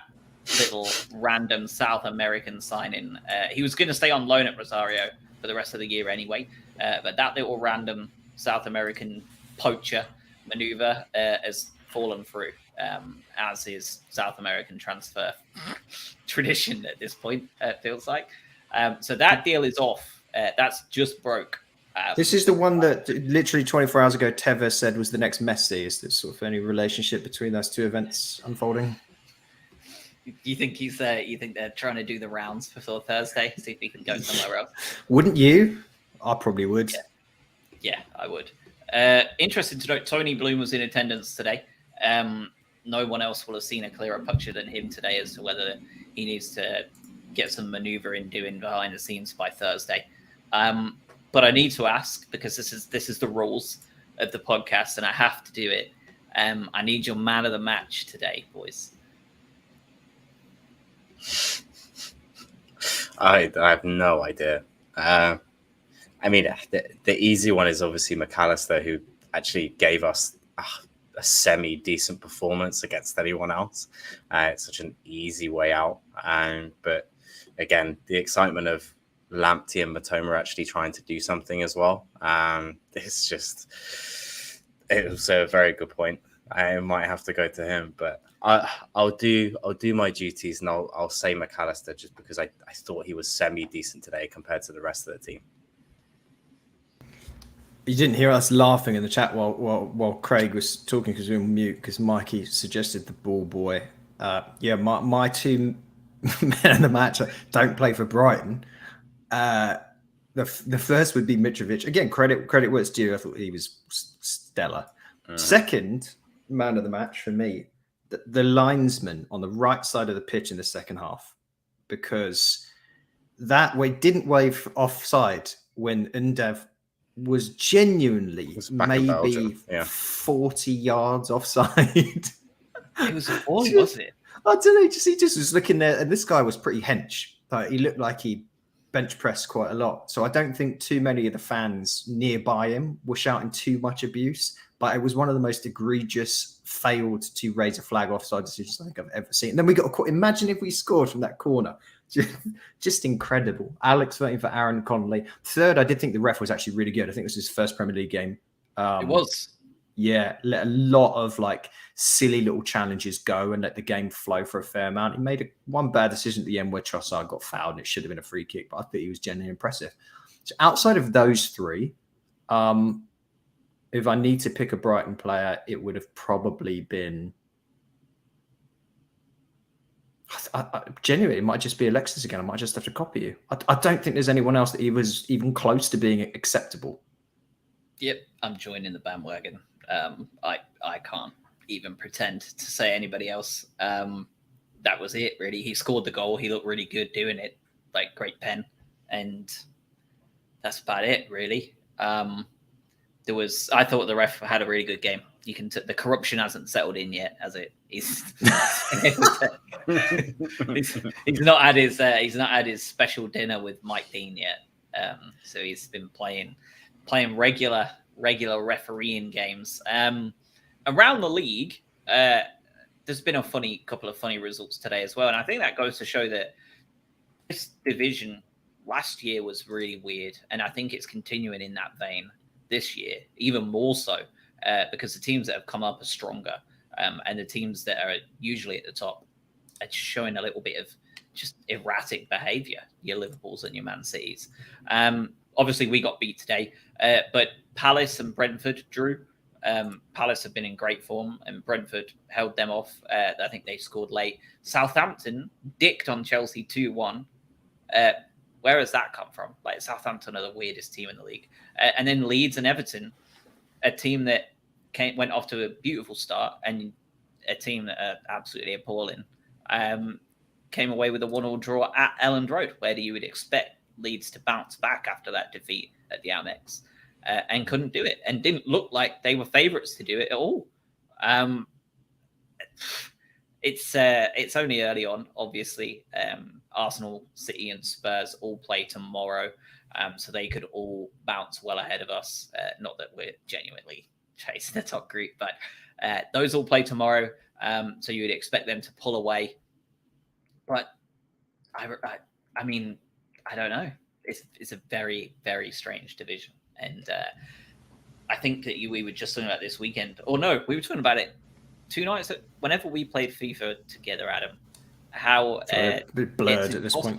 little random South American signing, he was going to stay on loan at Rosario for the rest of the year anyway, but that little random South American poacher maneuver has fallen through, as is South American transfer tradition at this point, feels like. So that deal is off. That's just broke. This is the one that literally 24 hours ago Tevez said was the next Messi. Is there sort of any relationship between those two events unfolding? You think they're trying to do the rounds before Thursday, see if he can go somewhere else? Wouldn't you? I probably would. Yeah, I would. Interesting to note, Tony Bloom was in attendance today. No one else will have seen a clearer picture than him today as to whether he needs to get some maneuvering doing behind the scenes by Thursday. But I need to ask, because this is the rules of the podcast, and I have to do it. I need your man of the match today, boys. I have no idea. I mean, the easy one is obviously McAllister, who actually gave us a semi-decent performance against anyone else. It's such an easy way out. But again, the excitement of Lamptey and Matoma actually trying to do something as well. It was a very good point. I might have to go to him, but I'll do my duties, and I'll say McAllister just because I thought he was semi-decent today compared to the rest of the team. You didn't hear us laughing in the chat while Craig was talking because we were on mute because Mikey suggested the ball boy. My two men in the match don't play for Brighton. The first would be Mitrovic. Again, credit where it's due. I thought he was stellar. Second man of the match for me, the linesman on the right side of the pitch in the second half, because that way didn't wave offside when Undav was genuinely maybe 40 yards offside. It was a ball, wasn't it? I don't know. He just was looking there, and this guy was pretty hench. Like, he looked like he bench pressed quite a lot. So I don't think too many of the fans nearby him were shouting too much abuse. But it was one of the most egregious, failed to raise a flag offside decisions I think I've ever seen. And then we got imagine if we scored from that corner. Just incredible. Alex voting for Aaron Connolly. Third, I did think the ref was actually really good. I think it was his first Premier League game. It was. Yeah, let a lot of like silly little challenges go and let the game flow for a fair amount. He made one bad decision at the end where Trossard got fouled and it should have been a free kick, but I think he was genuinely impressive. So outside of those three, if I need to pick a Brighton player, it would have probably been... genuinely, it might just be Alexis again. I might just have to copy you. I don't think there's anyone else that he was even close to being acceptable. Yep, I'm joining the bandwagon. I can't even pretend to say anybody else. That was it, really. He scored the goal. He looked really good doing it, like great pen, and that's about it, really. I thought the ref had a really good game. You can the corruption hasn't settled in yet, has it? He's not had his special dinner with Mike Dean yet. So he's been playing regular refereeing games. Around the league, there's been a couple of funny results today as well, and I think that goes to show that this division last year was really weird, and I think it's continuing in that vein this year, even more so, because the teams that have come up are stronger. And the teams that are usually at the top are showing a little bit of just erratic behaviour. Your Liverpools and your Man Cities. Obviously, we got beat today, but Palace and Brentford drew. Palace have been in great form, and Brentford held them off. I think they scored late. Southampton dicked on Chelsea 2-1. Where has that come from? Like, Southampton are the weirdest team in the league. And then Leeds and Everton, a team that went off to a beautiful start, and a team that are absolutely appalling, came away with a 1-1 draw at Elland Road, where you would expect Leeds to bounce back after that defeat at the Amex, and couldn't do it, and didn't look like they were favourites to do it at all. It's only early on, obviously. Arsenal, City, and Spurs all play tomorrow, so they could all bounce well ahead of us. Not that we're genuinely chasing the top group, but those all play tomorrow, so you would expect them to pull away. But I mean, I don't know. It's a very, very strange division, and I think that we were just talking about this weekend, or no, we were talking about it 2 nights. Whenever we played FIFA together, Adam, how a bit blurred at this point.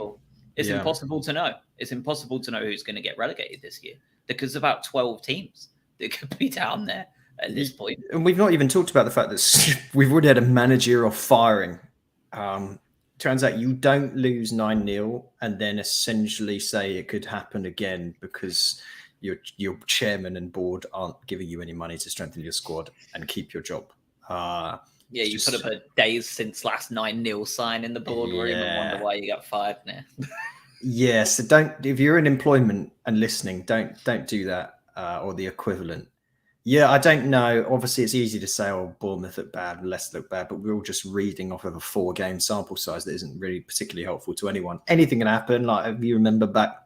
It's impossible to know. It's impossible to know who's going to get relegated this year, because there's about 12 teams that could be down there at this point. And we've not even talked about the fact that we've already had a managerial firing. Turns out you don't lose 9-0 and then essentially say it could happen again because your chairman and board aren't giving you any money to strengthen your squad and keep your job. You put up a days since last 9-0 sign in the boardroom and wonder why you got fired now. So don't, if you're in employment and listening, don't do that, or the equivalent. I don't know. Obviously, it's easy to say, oh, Bournemouth look bad, Leicester look bad, but we're all just reading off of a 4-game sample size that isn't really particularly helpful to anyone. Anything can happen. Like, if you remember back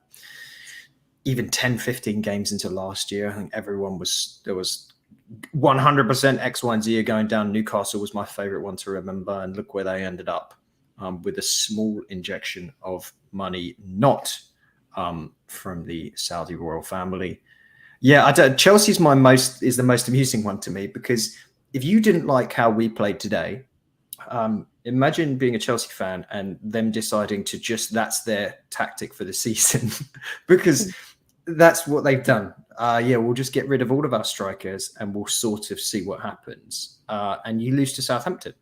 even 10, 15 games into last year, I think there was 100% X, Y, and Z going down. Newcastle was my favourite one to remember, and look where they ended up, with a small injection of money, not from the Saudi royal family. Chelsea's is the most amusing one to me, because if you didn't like how we played today, imagine being a Chelsea fan and them deciding to that's their tactic for the season, because that's what they've done. We'll just get rid of all of our strikers and we'll sort of see what happens. And you lose to Southampton.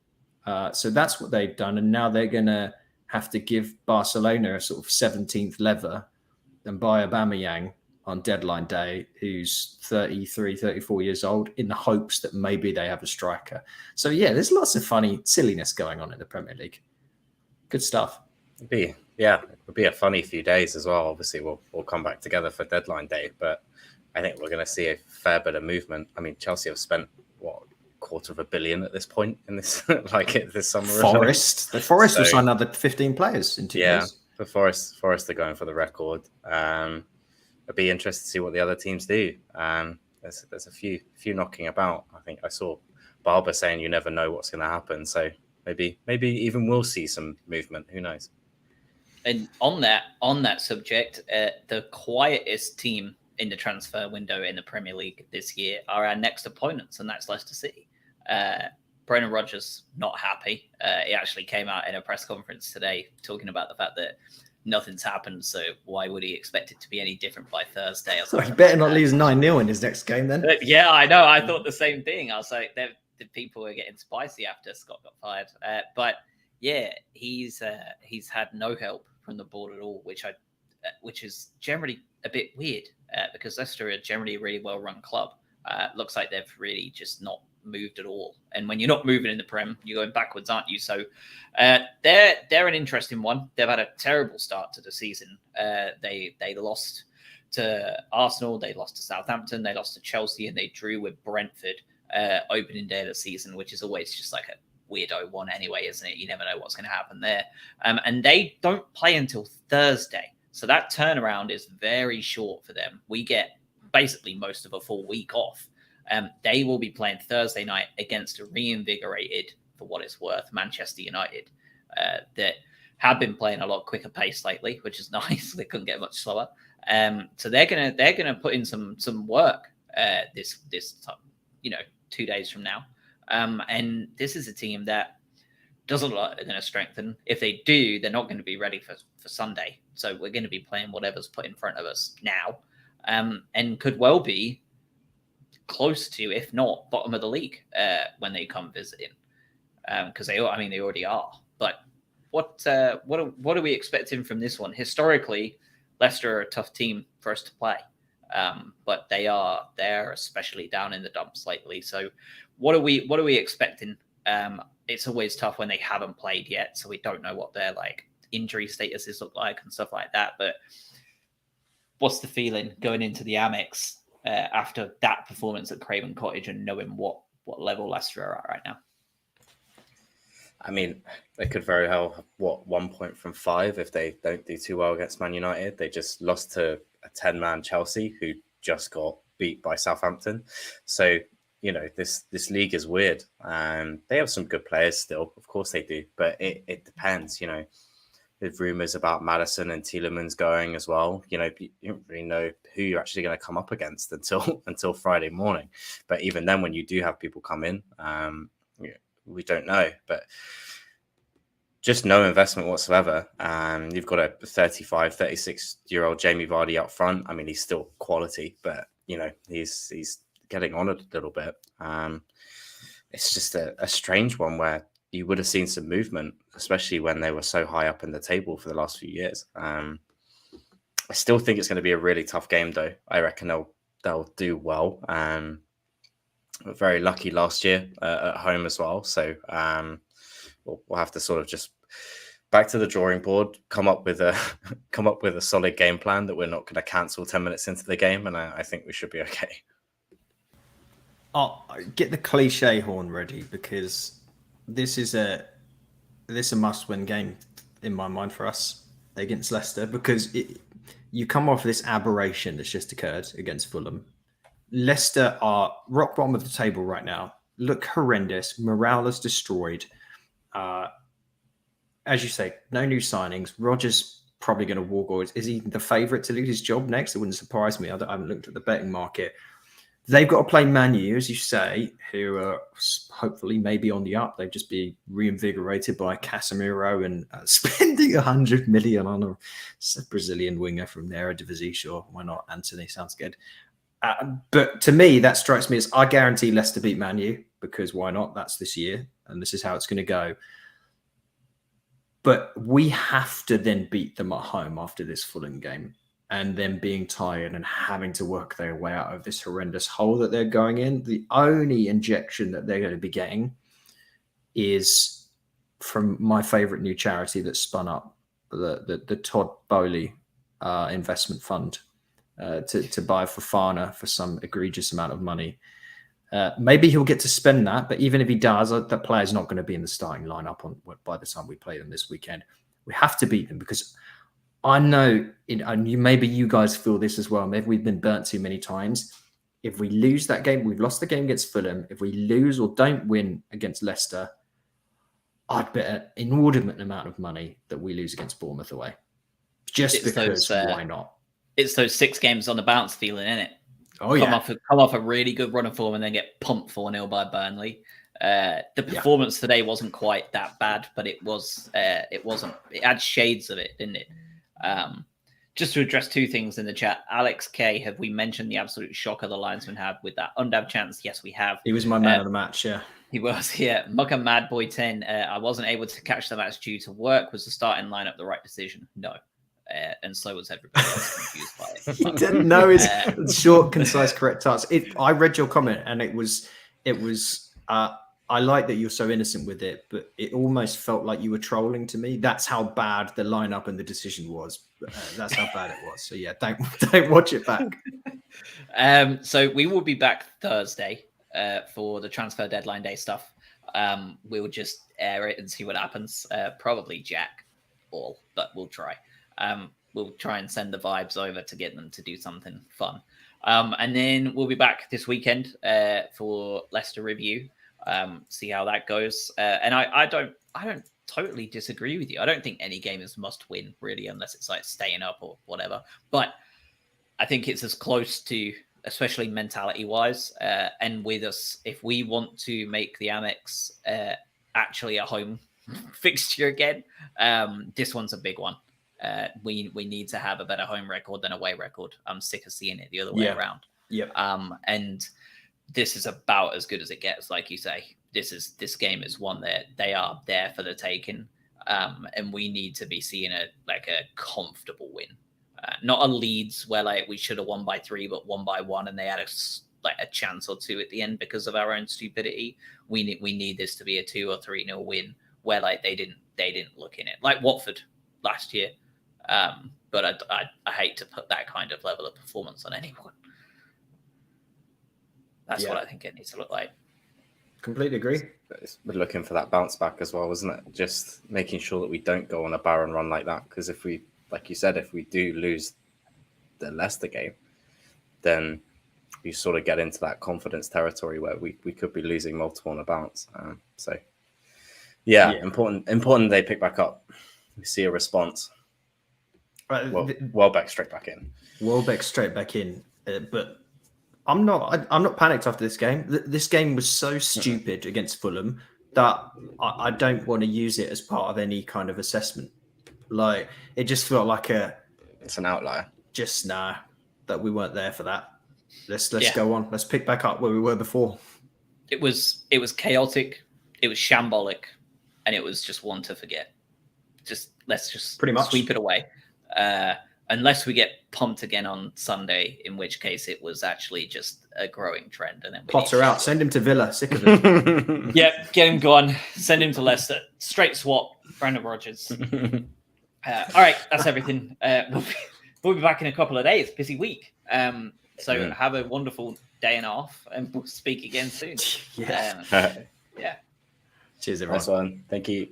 So that's what they've done. And now they're going to have to give Barcelona a sort of 17th lever and buy Aubameyang on deadline day, who's 33, 34 years old, in the hopes that maybe they have a striker. So, there's lots of funny silliness going on in the Premier League. Good stuff. It would be a funny few days as well. Obviously, we'll come back together for deadline day, but I think we're going to see a fair bit of movement. I mean, Chelsea have spent, $250 million at this point in this, this summer. The Forest will sign another 15 players in 2 years. The Forest are going for the record. It'd be interesting to see what the other teams do. There's a few knocking about. I think I saw Barber saying you never know what's going to happen. So maybe even we'll see some movement. Who knows? And on that subject, the quietest team in the transfer window in the Premier League this year are our next opponents, and that's Leicester City. Brendan Rodgers not happy. He actually came out in a press conference today talking about the fact that nothing's happened, so why would he expect it to be any different by Thursday? So he better not lose 9-0 in his next game then. I know. I thought the same thing. I was like, the people are getting spicy after Scott got fired. But he's had no help from the board at all, which is generally a bit weird, because Leicester are generally a really well-run club. Looks like they've really just not moved at all. And when you're not moving in the Prem, you're going backwards, aren't you? So they're an interesting one. They've had a terrible start to the season. They lost to Arsenal, they lost to Southampton, they lost to Chelsea, and they drew with Brentford opening day of the season, which is always just like a weirdo one anyway, isn't it? You never know what's going to happen there. And they don't play until Thursday. So that turnaround is very short for them. We get basically most of a full week off. They will be playing Thursday night against a reinvigorated, for what it's worth, Manchester United, that have been playing a lot quicker pace lately, which is nice. They couldn't get much slower. So they're gonna put in some work this 2 days from now. And this is a team that doesn't look like they're going to strengthen. If they do, they're not going to be ready for Sunday. So we're going to be playing whatever's put in front of us now, and could well be close to, if not bottom of the league, when they come visiting. Because they already are. But what are we expecting from this one? Historically, Leicester are a tough team for us to play, but they're especially down in the dumps lately. So what are we expecting? It's always tough when they haven't played yet, so we don't know what their injury statuses look like and stuff like that. But what's the feeling going into the Amex after that performance at Craven Cottage and knowing what level Leicester are at right now? I mean, they could very well have 1 point from 5 if they don't do too well against Man United. They just lost to a 10-man Chelsea who just got beat by Southampton. So, this league is weird. They have some good players still. Of course they do. But it depends, with rumours about Maddison and Tielemans going as well. You don't really know who you're actually going to come up against until Friday morning. But even then, when you do have people come in, we don't know. But just no investment whatsoever. You've got a 35, 36-year-old Jamie Vardy up front. I mean, he's still quality, but, he's getting on a little bit. It's just a strange one where you would have seen some movement, especially when they were so high up in the table for the last few years. I still think it's going to be a really tough game, though. I reckon they'll do well. Very lucky last year at home as well. So we'll have to sort of just back to the drawing board, come up with a solid game plan that we're not going to cancel 10 minutes into the game, and I think we should be okay. Oh, get the cliche horn ready, because this is a must-win game in my mind for us against Leicester, because you come off this aberration that's just occurred against Fulham. Leicester are rock bottom of the table right now. Look horrendous. Morale is destroyed. As you say, no new signings. Rodgers probably going to walk. Or is he the favourite to lose his job next? It wouldn't surprise me. I haven't looked at the betting market. They've got to play Man U, as you say, who are hopefully maybe on the up. They've just been reinvigorated by Casemiro and spending 100 million on a Brazilian winger from the Eredivisie. Sure, why not? Anthony sounds good. But to me, that strikes me as I guarantee Leicester beat Man U, because why not? That's this year, and this is how it's going to go. But we have to then beat them at home after this Fulham game, and then being tired and having to work their way out of this horrendous hole that they're going in. The only injection that they're going to be getting is from my favourite new charity that spun up, the Todd Bowley investment fund, to buy Fofana for some egregious amount of money. Maybe he'll get to spend that, but even if he does, that player's not going to be in the starting lineup by the time we play them this weekend. We have to beat them, because I know, and maybe you guys feel this as well. Maybe we've been burnt too many times. If we lose that game, we've lost the game against Fulham. If we lose or don't win against Leicester, I'd bet an inordinate amount of money that we lose against Bournemouth away. Just because, why not? It's those 6 games on the bounce feeling, isn't it? Oh, yeah. Come off a really good run of form and then get pumped 4-0 by Burnley. The performance today wasn't quite that bad, but it wasn't. It had shades of it, didn't it? Just to address 2 things in the chat. Alex K, have we mentioned the absolute shocker the linesman had with that undabbed chance? Yes, we have. He was my man of the match, yeah. He was, yeah. Mucka Mad Boy 10. I wasn't able to catch the match due to work. Was the starting lineup the right decision? No. And so was everybody else confused by it. He didn't know his short, concise, correct answer. I read your comment, and it was. I like that you're so innocent with it, but it almost felt like you were trolling to me. That's how bad the lineup and the decision was. That's how bad it was. So yeah, don't watch it back. So we will be back Thursday for the transfer deadline day stuff. We will just air it and see what happens. Probably Jack all, but we'll try. We'll try and send the vibes over to get them to do something fun. And then we'll be back this weekend for Leicester review. See how that goes. And I don't totally disagree with you. I don't think any game is must win, really, unless it's like staying up or whatever. But I think it's as close to especially mentality-wise, and with us, if we want to make the Amex actually a home fixture again, this one's a big one. We need to have a better home record than away record. I'm sick of seeing it the other way around. Yep. And this is about as good as it gets, like you say. This game is one that they are there for the taking, and we need to be seeing a comfortable win, not a Leeds where like we should have won by 3 but won by 1, and they had a chance or 2 at the end because of our own stupidity. We need this to be a 2 or 3-0 win where like they didn't look in it, like Watford last year. But I hate to put that kind of level of performance on anyone. That's what I think it needs to look like. Completely agree. We're looking for that bounce back as well, isn't it? Just making sure that we don't go on a barren run like that. Because if we, like you said, if we do lose the Leicester game, then we sort of get into that confidence territory where we could be losing multiple on a bounce. Important they pick back up. We see a response. Welbeck straight back in. Welbeck straight back in. But I'm not panicked after this game. This game was so stupid against Fulham that I don't want to use it as part of any kind of assessment. Like, it just felt like it's an outlier. Just that we weren't there for that. Let's go on. Let's pick back up where we were before. It was chaotic. It was shambolic, and it was just one to forget. Let's just pretty much sweep it away. Unless we get pumped again on Sunday, in which case it was actually just a growing trend. And then Potter out. Send him to Villa. Sick of him. Yeah, get him gone. Send him to Leicester. Straight swap. Brandon Rodgers. All right, that's everything. We'll be back in a couple of days. Busy week. So have a wonderful day and a half, and we'll speak again soon. Yeah. Yeah. Cheers, everyone. Nice one. Thank you.